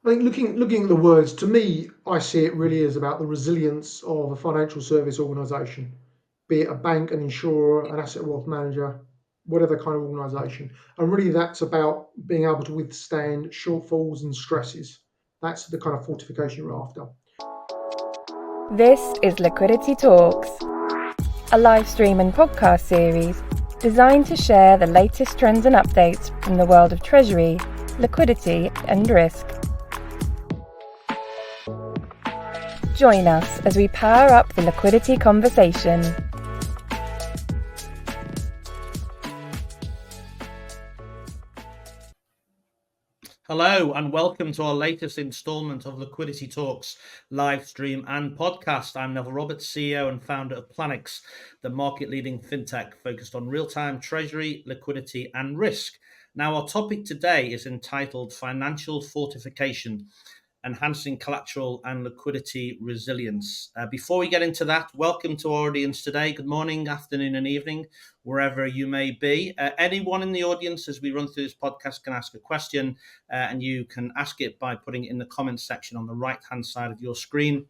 I think looking at the words, to me, I see it really as about the resilience of a financial service organisation, be it a bank, an insurer, an asset wealth manager, whatever kind of organisation. And really, that's about being able to withstand shortfalls and stresses. That's the kind of fortification you're after. This is Liquidity Talks, a live stream and podcast series designed to share the latest trends and updates from the world of treasury, liquidity, and risk. Join us as we power up the liquidity conversation. Hello and welcome to our latest instalment of Liquidity Talks live stream and podcast. I'm Neville Roberts, CEO and founder of Planix, the market-leading fintech focused on real-time treasury, liquidity and risk. Now, our topic today is entitled Financial Fortification, Enhancing Collateral and Liquidity Resilience. Before we get into that, welcome to our audience today. Good morning, afternoon and evening, wherever you may be. Anyone in the audience, as we run through this podcast, can ask a question and you can ask it by putting it in the comments section on the right-hand side of your screen.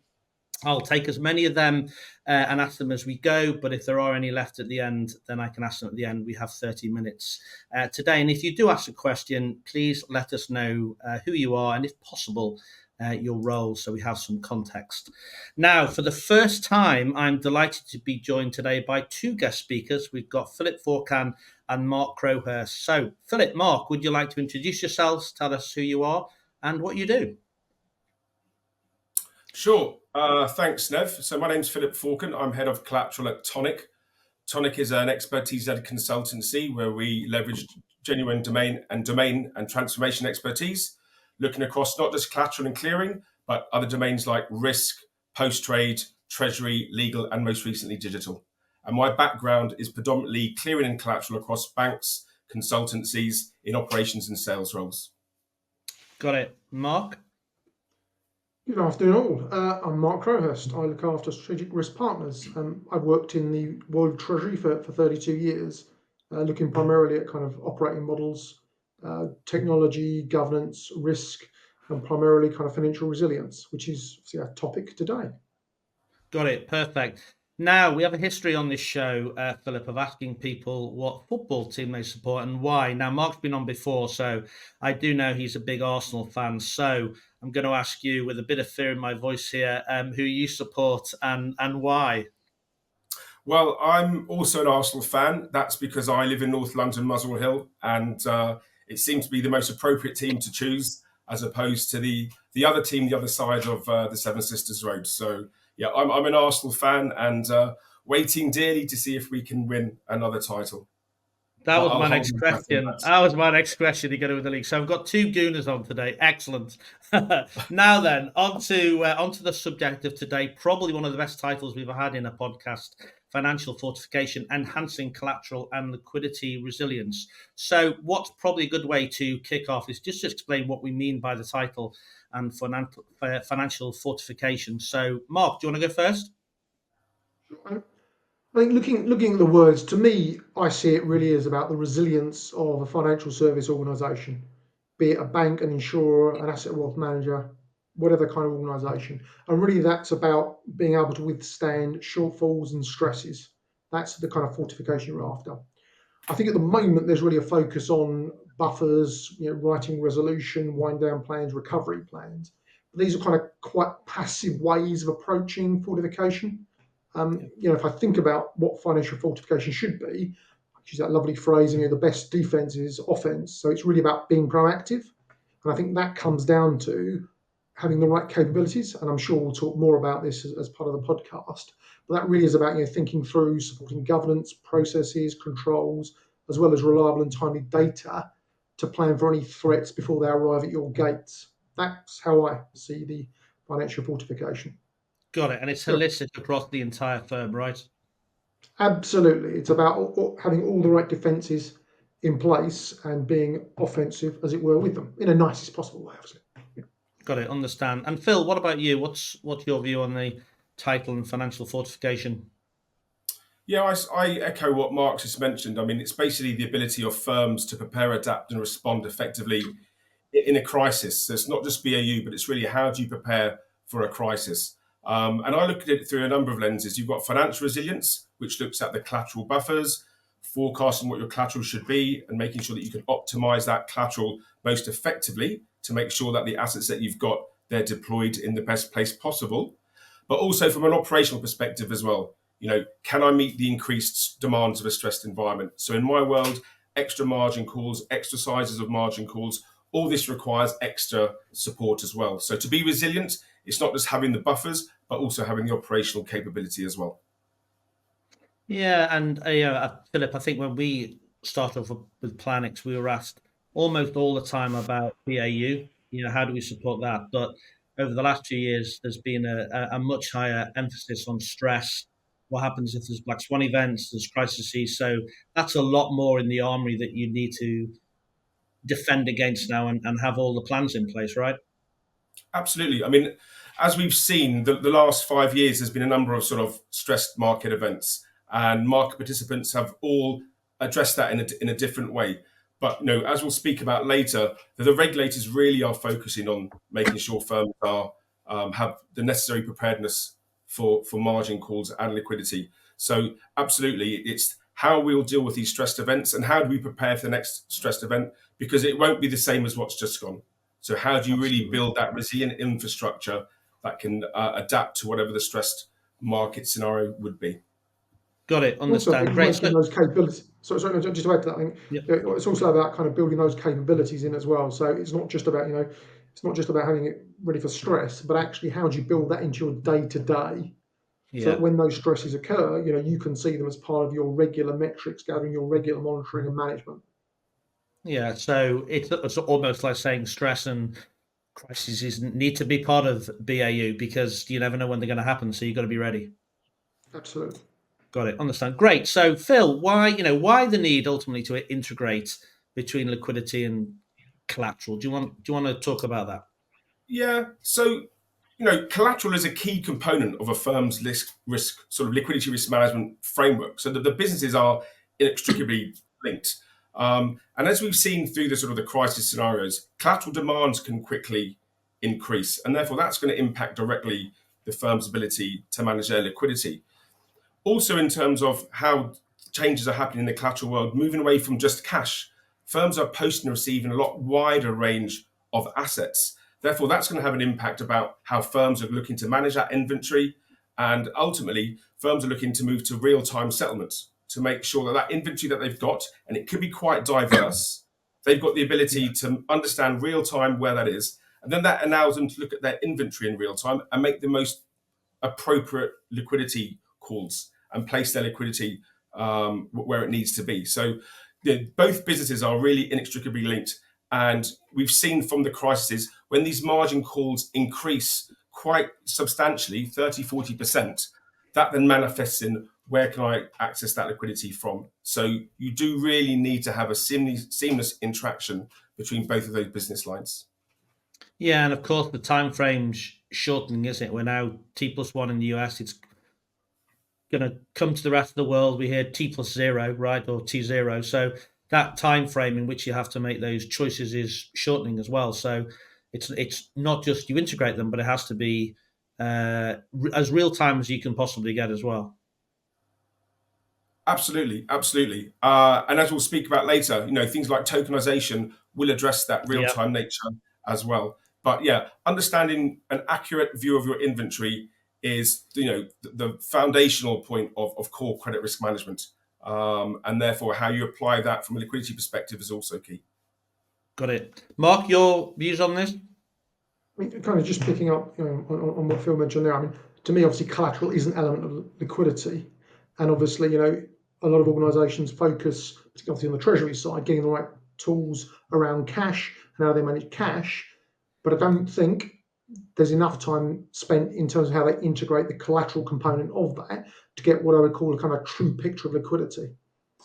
I'll take as many of them and ask them as we go, but if there are any left at the end, then I can ask them at the end. We have 30 minutes today. And if you do ask a question, please let us know who you are and, if possible, your role, so we have some context. Now, for the first time, I'm delighted to be joined today by two guest speakers. We've got Philip Forcan and Mark Crowhurst. So, Philip, Mark, would you like to introduce yourselves, tell us who you are and what you do? Sure. Thanks, Nev. So my name's Philip Forcan. I'm head of Collateral at Tonic. Tonic is an expertise-led consultancy where we leverage genuine domain and transformation expertise, looking across not just collateral and clearing, but other domains like risk, post-trade, treasury, legal, and most recently digital. And my background is predominantly clearing and collateral across banks, consultancies, in operations and sales roles. Got it. Mark? Good afternoon all. I'm Mark Crowhurst. I look after strategic risk partners. I've worked in the world of treasury for 32 years, looking primarily at kind of operating models, technology, governance, risk, and primarily kind of financial resilience, which is our topic today. Got it. Perfect. Now, we have a history on this show, Philip, of asking people what football team they support and why. Now, Mark's been on before, so I do know he's a big Arsenal fan. So I'm going to ask you, with a bit of fear in my voice here, who you support and why. Well, I'm also an Arsenal fan. That's because I live in North London, Muswell Hill, and it seems to be the most appropriate team to choose as opposed to the other team, the other side of the Seven Sisters Road. So, yeah, I'm an Arsenal fan and waiting dearly to see if we can win another title. That was my next question. That was my next question to go with the league. So I've got two Gooners on today. Excellent. Now then, on to the subject of today. Probably one of the best titles we've had in a podcast: Financial Fortification, Enhancing Collateral and Liquidity Resilience. So what's probably a good way to kick off is just to explain what we mean by the title and financial fortification. So, Mark, do you want to go first? I think looking at the words, to me, I see it really as about the resilience of a financial service organisation, be it a bank, an insurer, an asset wealth manager, whatever kind of organisation. And really, that's about being able to withstand shortfalls and stresses. That's the kind of fortification you're after. I think at the moment, there's really a focus on buffers, writing resolution, wind down plans, recovery plans. But these are kind of quite passive ways of approaching fortification. If I think about what financial fortification should be, I use that lovely phrase, the best defense is offense. So it's really about being proactive. And I think that comes down to having the right capabilities. And I'm sure we'll talk more about this as part of the podcast. But that really is about thinking through supporting governance, processes, controls, as well as reliable and timely data to plan for any threats before they arrive at your gates. That's how I see the financial fortification. Got it. And it's holistic across the entire firm, right? Absolutely. It's about having all the right defences in place and being offensive, as it were, with them in a nicest possible way, obviously. Got it. Understand. And Phil, what about you? What's your view on the title and financial fortification? Yeah, I echo what Mark just mentioned. I mean, it's basically the ability of firms to prepare, adapt and respond effectively in a crisis. So it's not just BAU, but it's really how do you prepare for a crisis? And I look at it through a number of lenses. You've got financial resilience, which looks at the collateral buffers, forecasting what your collateral should be, and making sure that you can optimize that collateral most effectively to make sure that the assets that you've got, they're deployed in the best place possible. But also from an operational perspective as well. Can I meet the increased demands of a stressed environment? So in my world, extra margin calls, extra sizes of margin calls, all this requires extra support as well. So to be resilient, it's not just having the buffers, but also having the operational capability as well. Yeah, and Philip, I think when we started off with Planix, we were asked almost all the time about BAU. How do we support that? But over the last 2 years, there's been a much higher emphasis on stress. What happens if there's black swan events, there's crises? So that's a lot more in the armory that you need to defend against now and have all the plans in place, right? Absolutely. I mean, as we've seen, the last 5 years, there's been a number of sort of stressed market events, and market participants have all addressed that in a different way. But as we'll speak about later, the regulators really are focusing on making sure firms have the necessary preparedness for margin calls and liquidity. So absolutely, it's how we'll deal with these stressed events and how do we prepare for the next stressed event, because it won't be the same as what's just gone. So how do you really build that resilient infrastructure that can adapt to whatever the stressed market scenario would be? Got it. Also, I Understand. think Great. making those capabilities. Sorry, just to add to that, I think it's also about kind of building those capabilities in as well. So it's not just about having it ready for stress, but actually how do you build that into your day to day, so that when those stresses occur, you can see them as part of your regular metrics, gathering your regular monitoring and management. Yeah, so it's almost like saying stress and crises need to be part of BAU because you never know when they're going to happen, so you've got to be ready. Absolutely. Got it. Understand. Great. So, Phil, why the need ultimately to integrate between liquidity and collateral? Do you want to talk about that? Yeah. So, collateral is a key component of a firm's risk sort of liquidity risk management framework. So the businesses are inextricably linked. And as we've seen through the sort of the crisis scenarios, collateral demands can quickly increase, and therefore that's going to impact directly the firm's ability to manage their liquidity. Also, in terms of how changes are happening in the collateral world, moving away from just cash, firms are posting and receiving a lot wider range of assets. Therefore, that's going to have an impact about how firms are looking to manage that inventory. And ultimately, firms are looking to move to real-time settlements to make sure that that inventory that they've got, and it could be quite diverse, they've got the ability to understand real-time where that is. And then that allows them to look at their inventory in real time and make the most appropriate liquidity calls and place their liquidity where it needs to be. So both businesses are really inextricably linked. And we've seen from the crises, when these margin calls increase quite substantially, 30, 40%, that then manifests in where can I access that liquidity from? So you do really need to have a seamless interaction between both of those business lines. Yeah, and of course the time frame's shortening, isn't it? We're now T+1 in the US. It's going to come to the rest of the world. We hear T+0, right, or T0. So that time frame in which you have to make those choices is shortening as well. So it's not just you integrate them, but it has to be as real time as you can possibly get as well. Absolutely. And as we'll speak about later, things like tokenization will address that real-time nature as well. But yeah, understanding an accurate view of your inventory is, the foundational point of core credit risk management. And therefore, how you apply that from a liquidity perspective is also key. Got it. Mark, your views on this? I mean, kind of just picking up on what Phil mentioned there. I mean, to me, obviously, collateral is an element of liquidity, and obviously, a lot of organisations focus, particularly on the treasury side, getting the right tools around cash and how they manage cash. But I don't think there's enough time spent in terms of how they integrate the collateral component of that to get what I would call a kind of true picture of liquidity.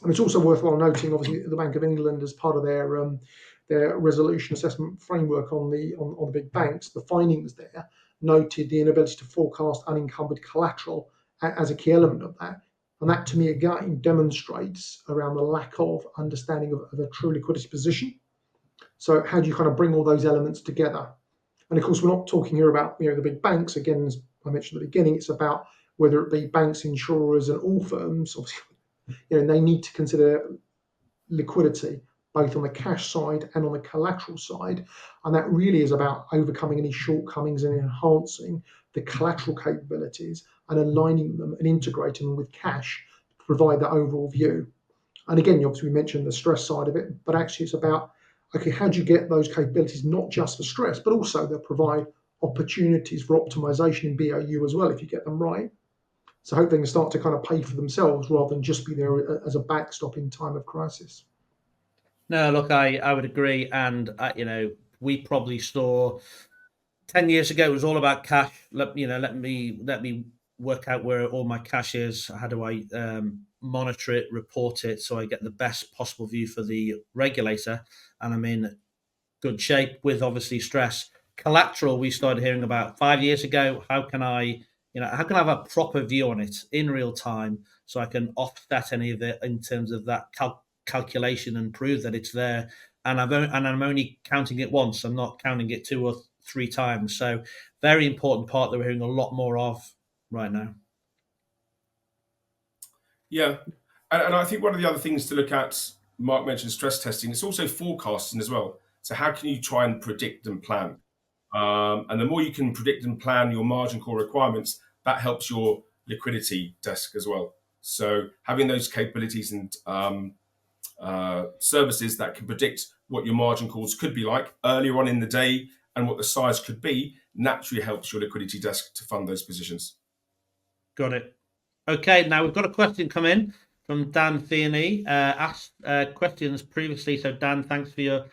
And it's also worthwhile noting, obviously, the Bank of England, as part of their resolution assessment framework on the big banks, the findings there noted the inability to forecast unencumbered collateral as a key element of that. And that, to me, again, demonstrates around the lack of understanding of a true liquidity position. So how do you kind of bring all those elements together? And of course, we're not talking here about the big banks. Again, as I mentioned at the beginning, it's about whether it be banks, insurers, and all firms. Obviously, they need to consider liquidity both on the cash side and on the collateral side, and that really is about overcoming any shortcomings and enhancing the collateral capabilities and aligning them and integrating them with cash to provide that overall view. And again, obviously, we mentioned the stress side of it, but actually, it's about okay, how do you get those capabilities not just for stress, but also they'll provide opportunities for optimization in BAU as well if you get them right. So hope they can start to kind of pay for themselves rather than just be there as a backstop in time of crisis. No, look, I would agree, and we probably saw 10 years ago it was all about cash. Let me work out where all my cash is. How do I monitor it, report it, so I get the best possible view for the regulator, and I'm in good shape with obviously stress. Collateral we started hearing about 5 years ago. How can I have a proper view on it in real time so I can offset any of it in terms of that calculation and prove that it's there. And I'm only counting it once. I'm not counting it 2 or 3 times. So very important part that we're hearing a lot more of right now. Yeah, and I think one of the other things to look at, Mark mentioned stress testing, it's also forecasting as well. So how can you try and predict and plan? And the more you can predict and plan your margin call requirements, that helps your liquidity desk as well. So having those capabilities and services that can predict what your margin calls could be like earlier on in the day and what the size could be naturally helps your liquidity desk to fund those positions. Got it. Okay, now we've got a question come in from Dan Thierney. Asked questions previously. So Dan, thanks for your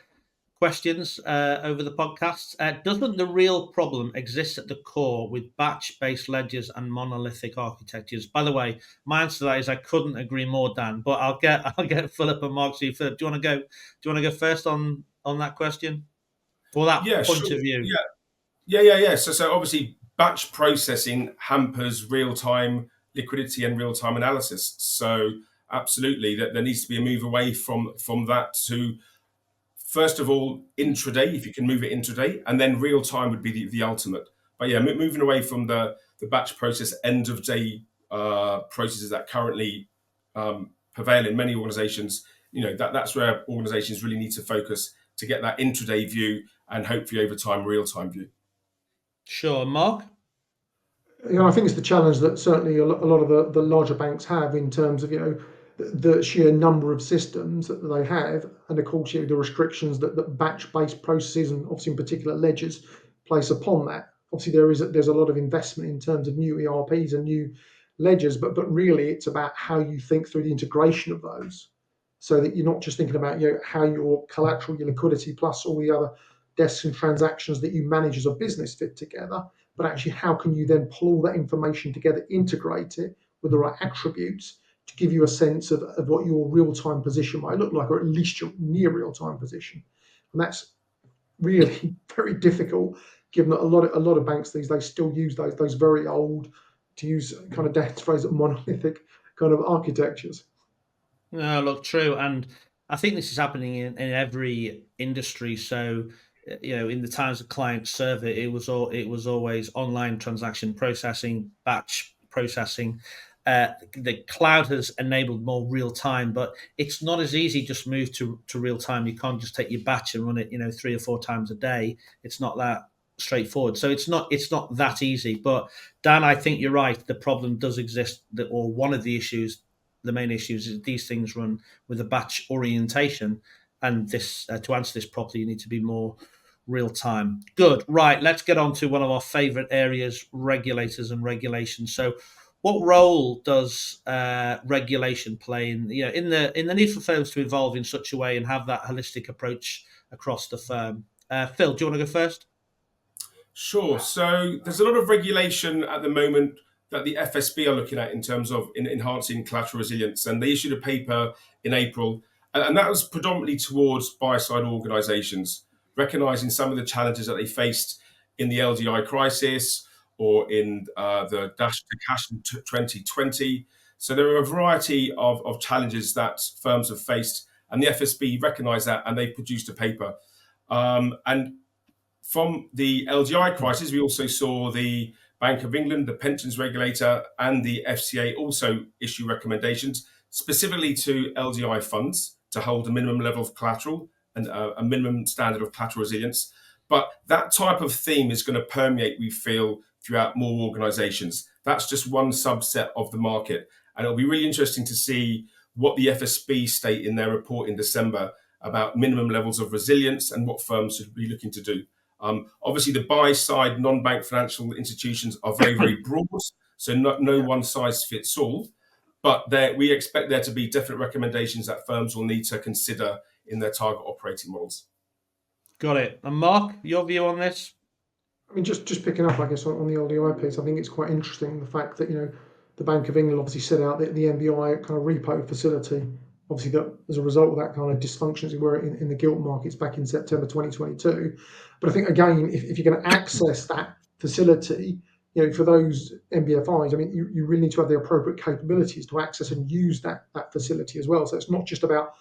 questions over the podcast. Doesn't the real problem exist at the core with batch-based ledgers and monolithic architectures? By the way, my answer to that is I couldn't agree more, Dan. But I'll get Philip and Mark. So Philip, do you want to go first on that question for that point of view? Yeah. So obviously, batch processing hampers real-time liquidity and real-time analysis. So absolutely, that there needs to be a move away from that to, first of all, intraday, if you can move it intraday, and then real time would be the ultimate. But yeah, moving away from the batch process, end of day processes that currently prevail in many organizations, that's where organizations really need to focus to get that intraday view and hopefully over time, real time view. Sure. Mark? I think it's the challenge that certainly a lot of the larger banks have in terms of, the sheer number of systems that they have, and of course, the restrictions that batch-based processes and obviously in particular ledgers place upon that. Obviously, there's a lot of investment in terms of new ERPs and new ledgers, but really it's about how you think through the integration of those, so that you're not just thinking about how your collateral, your liquidity, plus all the other desks and transactions that you manage as a business fit together, but actually how can you then pull all that information together, integrate it with the right attributes to give you a sense of what your real-time position might look like, or at least your near real-time position. And that's really very difficult, given that a lot of banks these days still use those very old, to use kind of Dan's phrase, monolithic kind of architectures. No, look, true. And I think this is happening in every industry. So, in the times of client server, it was always online transaction processing, batch processing. The cloud has enabled more real time, but it's not as easy just move to real time. You can't just take your batch and run it 3 or 4 times a day. It's not that straightforward. So it's not that easy. But Dan, I think you're right. The problem does exist, or one of the issues, the main issues, is these things run with a batch orientation. And this to answer this properly, you need to be more real time. Good. Right. Let's get on to one of our favorite areas: regulators and regulation. So, what role does regulation play in the need for firms to evolve in such a way and have that holistic approach across the firm? Phil, do you want to go first? Sure. So there's a lot of regulation at the moment that the FSB are looking at in terms of enhancing collateral resilience, and they issued a paper in April, and that was predominantly towards buy-side organisations, recognising some of the challenges that they faced in the LDI crisis or in the dash to cash in 2020. So there are a variety of challenges that firms have faced, and the FSB recognised that, and they produced a paper. And from the LGI crisis, we also saw the Bank of England, the pensions regulator, and the FCA also issue recommendations specifically to LGI funds to hold a minimum level of collateral and a minimum standard of collateral resilience. But that type of theme is going to permeate, we feel, throughout more organizations. That's just one subset of the market. And it'll be really interesting to see what the FSB state in their report in December about minimum levels of resilience and what firms should be looking to do. Obviously, the buy-side non-bank financial institutions are very, very broad, so no one size fits all. But we expect there to be definite recommendations that firms will need to consider in their target operating models. Got it. And Mark, your view on this? I mean, just picking up, I guess, on the LDI piece, I think it's quite interesting the fact that, the Bank of England obviously set out the NBI kind of repo facility. Obviously, that as a result of that kind of dysfunction, as it were, in the gilt markets back in September 2022. But I think, again, if you're going to access that facility, for those NBFIs, I mean, you really need to have the appropriate capabilities to access and use that facility as well. So it's not just about,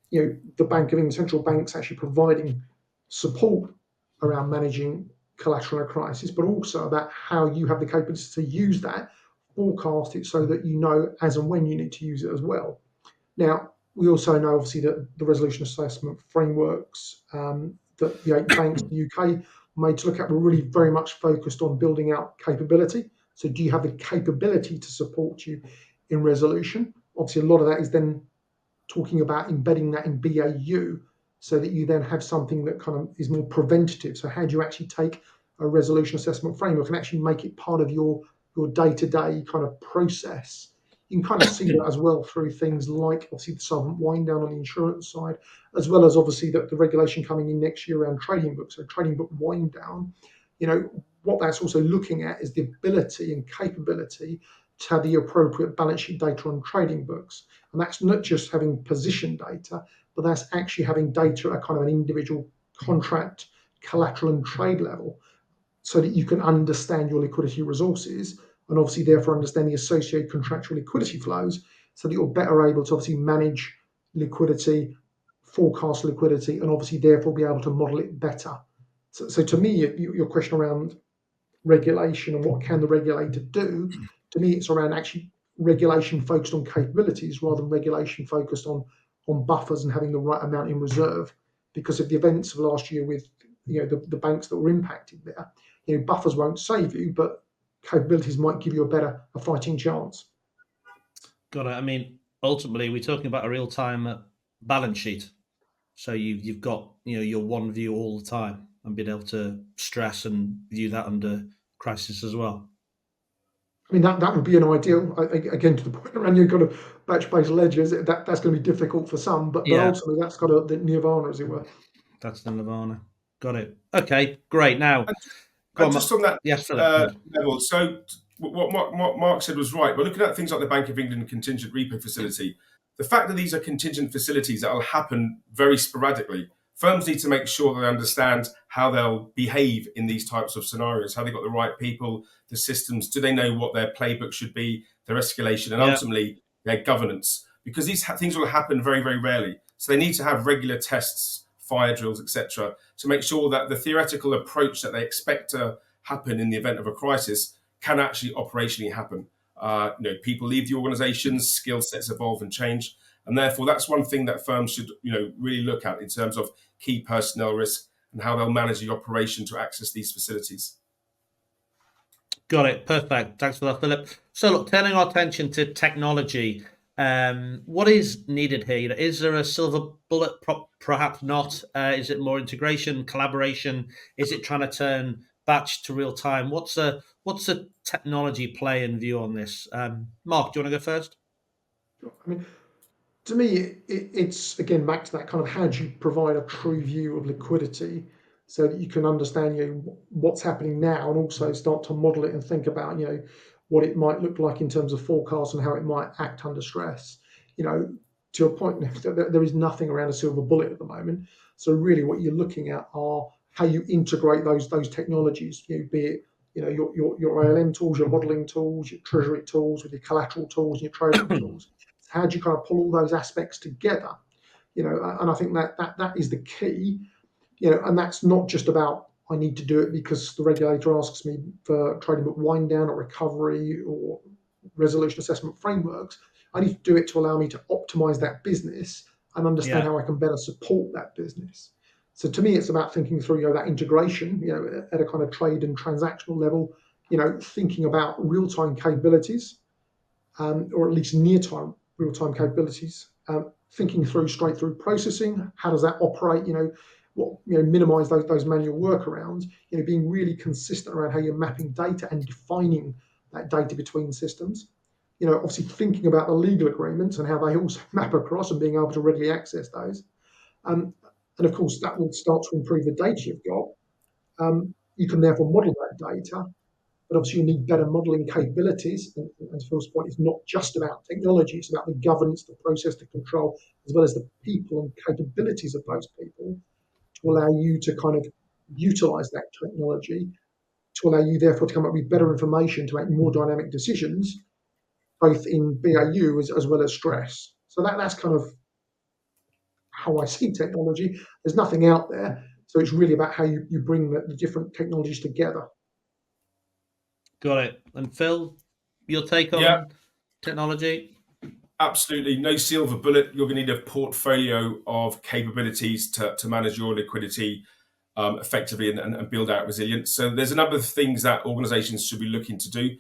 the Bank of England, central banks actually providing support around managing collateral in a crisis, but also about how you have the capability to use that, forecast it so that you know as and when you need to use it as well. Now, we also know, obviously, that the resolution assessment frameworks that the 8 banks in the UK made to look at were really very much focused on building out capability. So do you have the capability to support you in resolution? Obviously, a lot of that is then talking about embedding that in BAU so that you then have something that kind of is more preventative. So how do you actually take a resolution assessment framework and actually make it part of your day-to-day kind of process? You can kind of see that as well through things like, obviously, the solvent wind down on the insurance side, as well as obviously the regulation coming in next year around trading books. So trading book wind down, what that's also looking at is the ability and capability to have the appropriate balance sheet data on trading books. And that's not just having position data, but that's actually having data at kind of an individual contract, collateral and trade level, so that you can understand your liquidity resources and obviously therefore understand the associated contractual liquidity flows, so that you're better able to obviously manage liquidity, forecast liquidity, and obviously therefore be able to model it better. So to me, your question around regulation and what can the regulator do, to me it's around actually regulation focused on capabilities rather than regulation focused on buffers and having the right amount in reserve. Because of the events of last year with the banks that were impacted there, buffers won't save you, but capabilities might give you a fighting chance. Got it. I mean, ultimately, we're talking about a real-time balance sheet. So you've got your one view all the time and being able to stress and view that under crisis as well. I mean, that would be an ideal. Again, to the point around you've got a batch-based ledgers, that's going to be difficult for some, but ultimately that's got the nirvana, as it were. That's the nirvana. Got it. Okay, great. Now, just on that Philip, level, so what Mark said was right. We're looking at things like the Bank of England contingent repo facility. The fact that these are contingent facilities that will happen very sporadically, firms need to make sure that they understand how they'll behave in these types of scenarios, how they got the right people, the systems, do they know what their playbook should be, their escalation, and ultimately their governance. Because these things will happen very, very rarely. So they need to have regular tests, fire drills, etc., to make sure that the theoretical approach that they expect to happen in the event of a crisis can actually operationally happen. People leave the organizations, skill sets evolve and change. And therefore, that's one thing that firms should, really look at in terms of key personnel risk and how they'll manage the operation to access these facilities. Got it. Perfect. Thanks for that, Philip. So, look, turning our attention to technology, what is needed here? Is there a silver bullet? Perhaps not. Is it more integration, collaboration? Is it trying to turn batch to real time? What's the technology play and view on this? Mark, do you want to go first? I mean, to me, it's again back to that kind of how do you provide a true view of liquidity so that you can understand what's happening now and also start to model it and think about what it might look like in terms of forecasts and how it might act under stress. To your point, there is nothing around a silver bullet at the moment. So really, what you're looking at are how you integrate those technologies, be it your ALM tools, your modeling tools, your treasury tools, with your collateral tools, and your trading tools. How do you kind of pull all those aspects together? And I think that is the key. And that's not just about I need to do it because the regulator asks me for trading book wind down or recovery or resolution assessment frameworks. I need to do it to allow me to optimize that business and understand how I can better support that business. So to me, it's about thinking through that integration, at a kind of trade and transactional level, thinking about real-time capabilities, or at least near-time real-time capabilities, thinking through straight through processing. How does that operate? Minimize those manual workarounds. Being really consistent around how you're mapping data and defining that data between systems. Obviously thinking about the legal agreements and how they also map across and being able to readily access those. And of course, that will start to improve the data you've got. You can therefore model that data, but obviously you need better modeling capabilities. And to Phil's point, it's not just about technology, it's about the governance, the process, the control, as well as the people and capabilities of those people to allow you to kind of utilize that technology, to allow you therefore to come up with better information to make more dynamic decisions, both in BAU as well as stress. So that's kind of how I see technology. There's nothing out there. So it's really about how you bring the different technologies together. Got it. And Phil, your take on technology? Absolutely. No silver bullet. You're going to need a portfolio of capabilities to manage your liquidity effectively and build out resilience. So there's a number of things that organizations should be looking to do.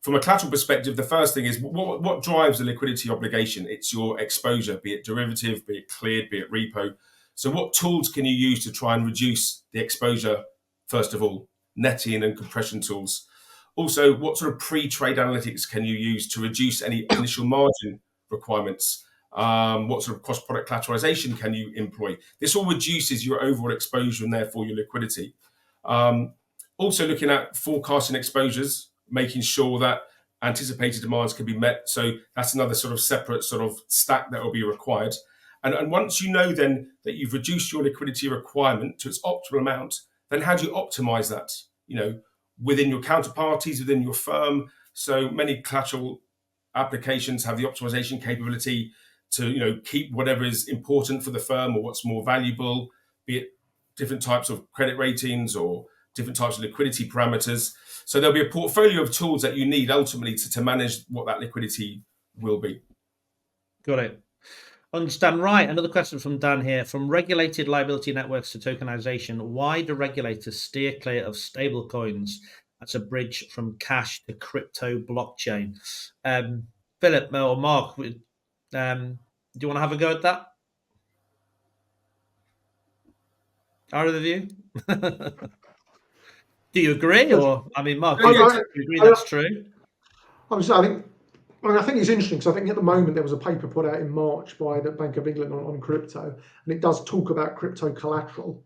From a collateral perspective, the first thing is what drives a liquidity obligation? It's your exposure, be it derivative, be it cleared, be it repo. So what tools can you use to try and reduce the exposure, first of all, netting and compression tools? Also, what sort of pre-trade analytics can you use to reduce any initial margin requirements? What sort of cross-product collateralization can you employ? This all reduces your overall exposure and therefore your liquidity. Also looking at forecasting exposures, making sure that anticipated demands can be met. So that's another sort of separate sort of stack that will be required. And once you know then that you've reduced your liquidity requirement to its optimal amount, then how do you optimize that? Within your counterparties, within your firm. So many collateral applications have the optimization capability to keep whatever is important for the firm or what's more valuable, be it different types of credit ratings or different types of liquidity parameters. So there'll be a portfolio of tools that you need ultimately to manage what that liquidity will be. Got it. Understand. Right. Another question from Dan here. From regulated liability networks to tokenization, why do regulators steer clear of stable coins as a bridge from cash to crypto blockchain? Philip or Mark, do you want to have a go at that? Either of you? Do you agree? Or, Mark, do you agree that's true? I think it's interesting because I think at the moment there was a paper put out in March by the Bank of England on crypto, and it does talk about crypto collateral.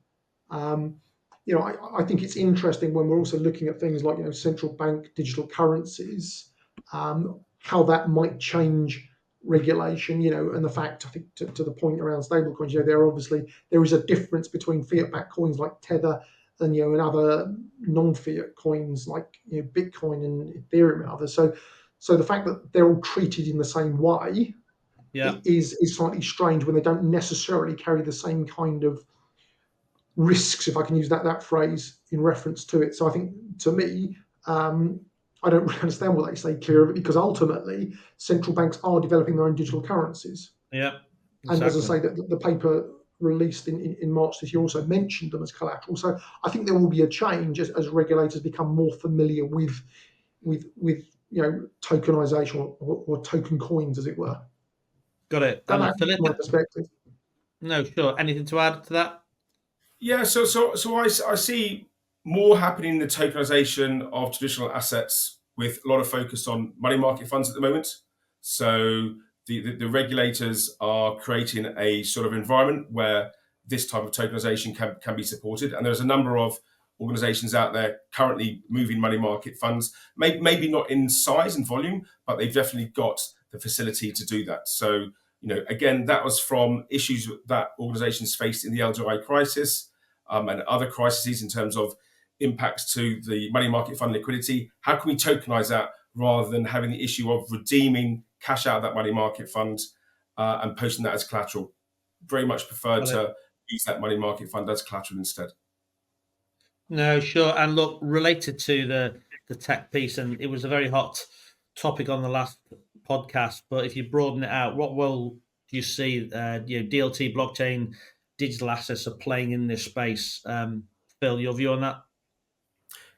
I think it's interesting when we're also looking at things like central bank digital currencies, how that might change regulation. And the fact, I think, to the point around stablecoins, there is a difference between fiat-backed coins like Tether and other non-fiat coins like Bitcoin and Ethereum and others. So the fact that they're all treated in the same way is slightly strange when they don't necessarily carry the same kind of risks, if I can use that phrase in reference to it. So I think, to me, I don't really understand why they stay clear of it, because ultimately central banks are developing their own digital currencies. Yeah, exactly. And as I say, the paper released in March this year also mentioned them as collateral. So I think there will be a change as regulators become more familiar with tokenization or token coins, as it were. Got it. That's my perspective. No, sure. Anything to add to that? Yeah, so I see more happening in the tokenization of traditional assets with a lot of focus on money market funds at the moment. So the regulators are creating a sort of environment where this type of tokenization can be supported. And there's a number of organizations out there currently moving money market funds, maybe not in size and volume, but they've definitely got the facility to do that. So, again, that was from issues that organizations faced in the LGI crisis and other crises in terms of impacts to the money market fund liquidity. How can we tokenize that rather than having the issue of redeeming cash out of that money market fund and posting that as collateral? Very much preferred to use that money market fund as collateral instead. No, sure. And look, related to the tech piece, and it was a very hot topic on the last podcast. But if you broaden it out, what role do you see DLT, blockchain, digital assets are playing in this space? Phil, your view on that?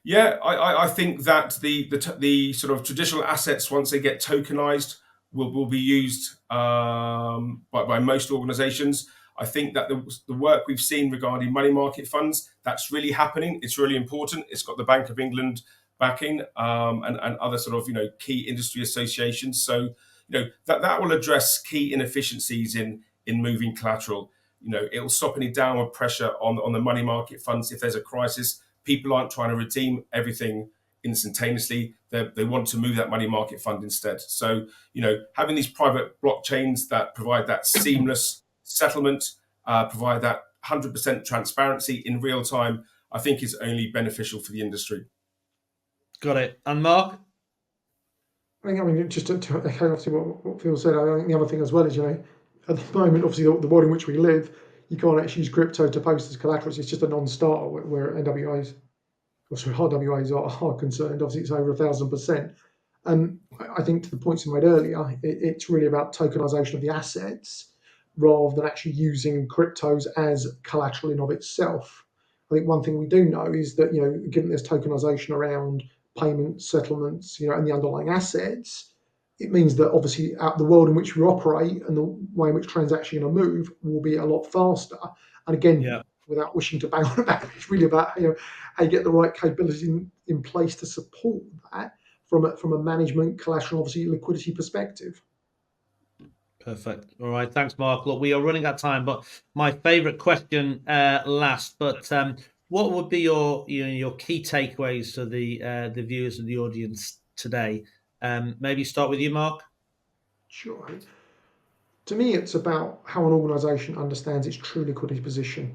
Yeah, I think that the sort of traditional assets, once they get tokenized, will be used by most organizations. I think that the work we've seen regarding money market funds, that's really happening. It's really important. It's got the Bank of England backing and other sort of key industry associations. So that will address key inefficiencies in moving collateral. It'll stop any downward pressure on the money market funds if there's a crisis. People aren't trying to redeem everything instantaneously. They want to move that money market fund instead. So, having these private blockchains that provide that seamless settlement, provide that 100% transparency in real time, I think is only beneficial for the industry. Got it. And Mark? I mean, just to echo obviously what Phil said, I think the other thing as well is, at the moment, obviously the world in which we live, you can't actually use crypto to post as collateral. It's just a non-starter where NWAs, or sorry, RWAs are concerned. Obviously, it's over 1,000%. I think to the points you made earlier, it's really about tokenization of the assets rather than actually using cryptos as collateral in of itself. I think one thing we do know is that, given there's tokenization around payment settlements, and the underlying assets, it means that obviously the world in which we operate and the way in which transactions are going to move will be a lot faster. And again, without wishing to bang on about it, it's really about how you get the right capabilities in place to support that from a management, collateral, obviously liquidity perspective. Perfect. All right. Thanks, Mark. Look, we are running out of time, but my favourite question last. But what would be your key takeaways to the viewers and the audience today? Maybe start with you, Mark. Sure. To me, it's about how an organisation understands its true liquidity position.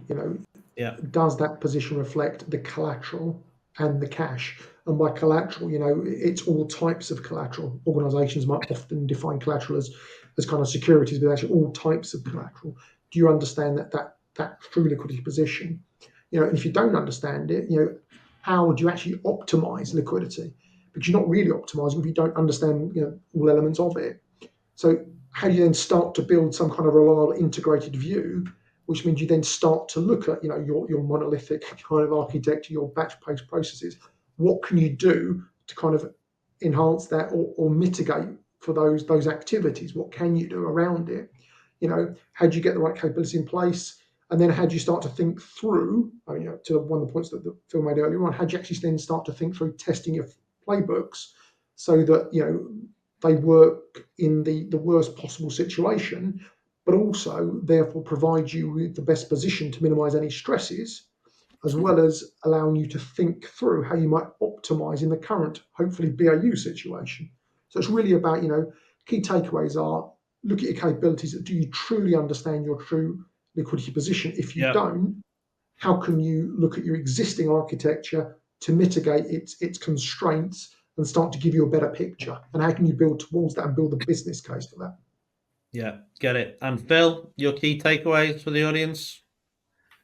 Does that position reflect the collateral and the cash? And by collateral, it's all types of collateral. Organisations might often define collateral as kind of securities, but actually all types of collateral. Do you understand that true liquidity position? And if you don't understand it, how would you actually optimise liquidity? Because you're not really optimising if you don't understand, all elements of it. So how do you then start to build some kind of reliable integrated view, which means you then start to look at, your monolithic kind of architecture, your batch-based processes. What can you do to kind of enhance that or mitigate for those activities? What can you do around it? How do you get the right capabilities in place? And then how do you start to think through, to one of the points that Phil made earlier on, how do you actually then start to think through testing your playbooks so that, they work in the worst possible situation, but also therefore provide you with the best position to minimize any stresses, as well as allowing you to think through how you might optimize in the current, hopefully BAU situation. So it's really about, key takeaways are look at your capabilities. Do you truly understand your true liquidity position? If you don't, how can you look at your existing architecture to mitigate its constraints and start to give you a better picture? And how can you build towards that and build a business case for that? Yeah, get it. And Phil, your key takeaways for the audience?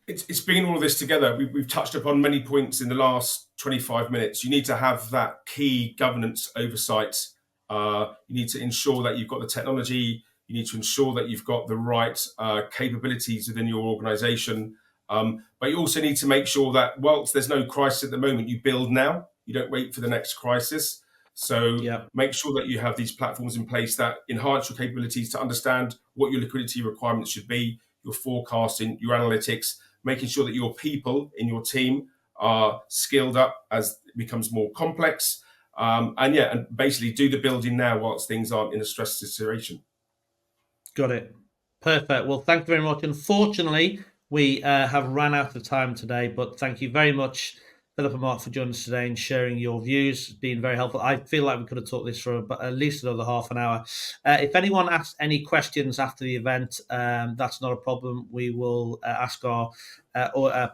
It's bringing all of this together. We've touched upon many points in the last 25 minutes. You need to have that key governance oversight. You need to ensure that you've got the technology. You need to ensure that you've got the right capabilities within your organization. But you also need to make sure that whilst there's no crisis at the moment, you build now. You don't wait for the next crisis. So make sure that you have these platforms in place that enhance your capabilities to understand what your liquidity requirements should be, your forecasting, your analytics, making sure that your people in your team are skilled up as it becomes more complex. And basically do the building now whilst things aren't in a stress situation. Got it. Perfect. Well, thank you very much. Unfortunately, we have run out of time today, but thank you very much, Philip and Mark, for joining us today and sharing your views. It's been very helpful. I feel like we could have talked this for at least another half an hour. If anyone asks any questions after the event, that's not a problem. We will ask our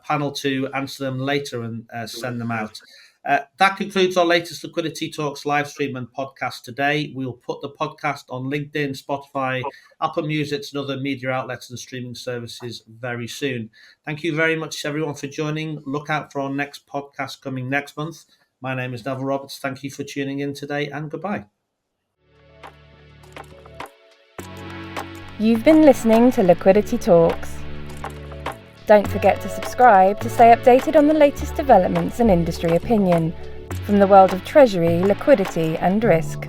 panel to answer them later and send them out. That concludes our latest Liquidity Talks live stream and podcast today. We'll put the podcast on LinkedIn, Spotify, Apple Music, and other media outlets and streaming services very soon. Thank you very much, everyone, for joining. Look out for our next podcast coming next month. My name is Neville Roberts. Thank you for tuning in today, and goodbye. You've been listening to Liquidity Talks. Don't forget to subscribe to stay updated on the latest developments and industry opinion from the world of treasury, liquidity and risk.